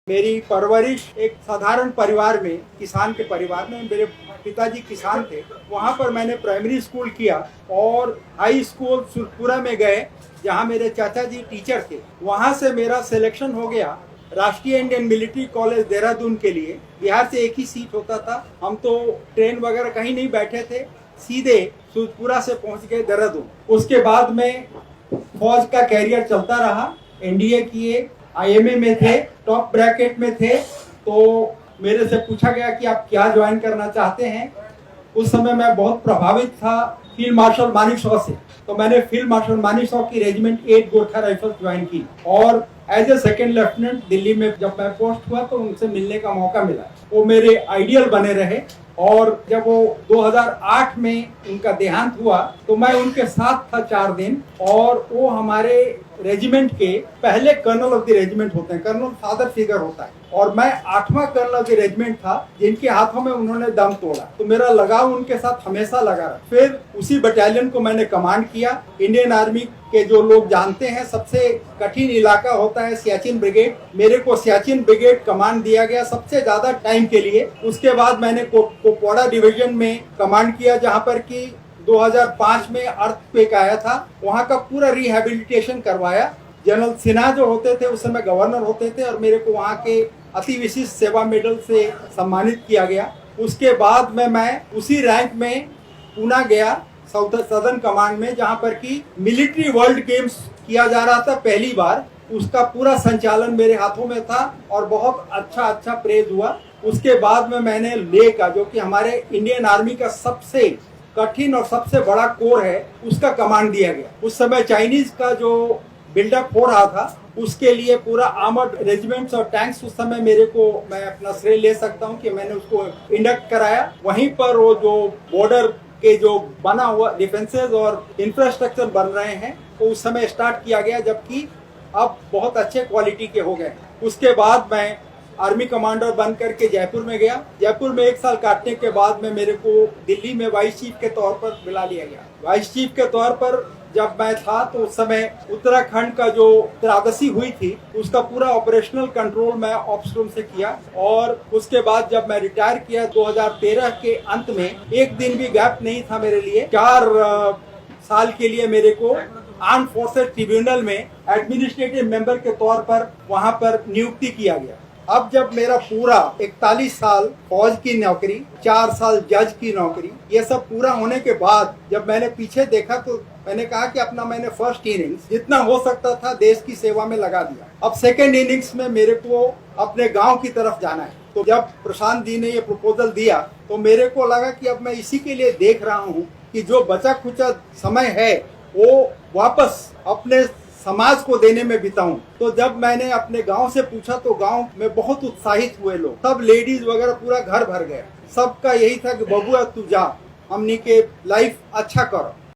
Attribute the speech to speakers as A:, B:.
A: मेरी परवरिश एक साधारण परिवार में, किसान के परिवार में, मेरे पिताजी किसान थे। वहाँ पर मैंने प्राइमरी स्कूल किया और हाई स्कूल सुरपुरा में गए जहाँ मेरे चाचा जी टीचर थे। वहाँ से मेरा सिलेक्शन हो गया राष्ट्रीय इंडियन मिलिट्री कॉलेज देहरादून के लिए। बिहार से एक ही सीट होता था। हम तो ट्रेन वगैरह कहीं नहीं बैठे थे, सीधे सुरपुरा से पहुँच गए देहरादून। उसके बाद में फौज का कैरियर चलता रहा। एनडीए किए, आईएमए में थे, टॉप ब्रैकेट में थे। तो मेरे से पूछा गया कि आप क्या ज्वाइन करना चाहते हैं। उस समय मैं बहुत प्रभावित था फील्ड मार्शल मानेकशॉ से। तो मैंने फील्ड मार्शल मानेकशॉ की रेजिमेंट 8 गोरखा राइफल ज्वाइन की और as a second lieutenant Delhi में जब मैं पोस्ट हुआ तो उनसे मिलने का मौका मिला। वो मेरे आइडियल बने रहे और जब वो 2008 में उनका देहांत हुआ तो मैं उनके साथ था 4 दिन। और वो हमारे रेजिमेंट के पहले कर्नल ऑफ द रेजिमेंट होते हैं। कर्नल फादर फिगर होता है और मैं 8वां कर्नल ऑफ द रेजिमेंट था जिनके हाथों में उन्होंने दम तोड़ा। तो मेरा लगाव उनके साथ हमेशा लगा रहा। फिर उसी बटालियन को मैंने कमांड किया। इंडियन आर्मी के जो लोग जानते हैं सबसे कठिन इलाका होता है सियाचिन ब्रिगेड। मेरे को सियाचिन ब्रिगेड कमांड दिया गया सबसे ज्यादा टाइम के लिए। उसके बाद मैंने कुपवाड़ा डिवीजन में कमांड किया जहाँ पर कि 2005 में अर्थक्वेक आया था। वहाँ का पूरा रिहेबिलिटेशन करवाया। जनरल सिन्हा जो होते थे उस समय गवर्नर होते थे और मेरे को वहाँ के अति विशिष्ट सेवा मेडल से सम्मानित किया गया। उसके बाद में मैं उसी रैंक में पूना गया सदर्न कमांड में जहाँ पर कि मिलिट्री वर्ल्ड गेम्स किया जा रहा था पहली बार। उसका पूरा संचालन मेरे हाथों में था और बहुत अच्छा प्रेज हुआ। उसके बाद में मैंने लेह का, जो कि हमारे इंडियन आर्मी का सबसे कठिन और सबसे बड़ा कोर है, उसका कमांड दिया गया। उस समय चाइनीज का जो बिल्डअप हो रहा था उसके लिए पूरा आर्मर्ड रेजिमेंट्स और टैंक्स उस समय मेरे को, मैं अपना श्रेय ले सकता हूं कि मैंने उसको इंडक्ट कराया। वहीं पर वो जो बॉर्डर के जो बना हुआ डिफेंसेस और इंफ्रास्ट्रक्चर बन रहे हैं तो उस समय स्टार्ट किया गया, जबकि अब बहुत अच्छे क्वालिटी के हो गए। उसके बाद मैं आर्मी कमांडर बन करके जयपुर में गया। जयपुर में 1 साल काटने के बाद में मेरे को दिल्ली में वाइस चीफ के तौर पर बुला लिया गया। वाइस चीफ के तौर पर जब मैं था तो उस समय उत्तराखंड का जो त्रासदी हुई थी उसका पूरा ऑपरेशनल कंट्रोल मैं ऑप्स रूम से किया। और उसके बाद जब मैं रिटायर किया 2013 के अंत में, एक दिन भी गैप नहीं था मेरे लिए। 4 साल के लिए मेरे को आर्म फोर्सेस ट्रिब्यूनल में एडमिनिस्ट्रेटिव मेंबर के तौर पर वहां पर नियुक्ति किया गया। अब जब मेरा पूरा 41 साल फौज की नौकरी, 4 साल जज की नौकरी, ये सब पूरा होने के बाद जब मैंने पीछे देखा तो मैंने कहा कि अपना मैंने फर्स्ट इनिंग्स जितना हो सकता था देश की सेवा में लगा दिया। अब सेकेंड इनिंग्स में मेरे को अपने गांव की तरफ जाना है। तो जब प्रशांत जी ने ये प्रपोजल दिया तो मेरे को लगा कि अब मैं इसी के लिए देख रहा हूँ कि जो बचा खुचा समय है वो वापस अपने समाज को देने में बिताऊं। तो जब मैंने अपने गांव से पूछा तो गांव में बहुत उत्साहित हुए लोग, सब लेडीज वगैरह, पूरा घर भर गए। सबका यही था कि बबुआ तू जा, हमनी के लाइफ अच्छा करो।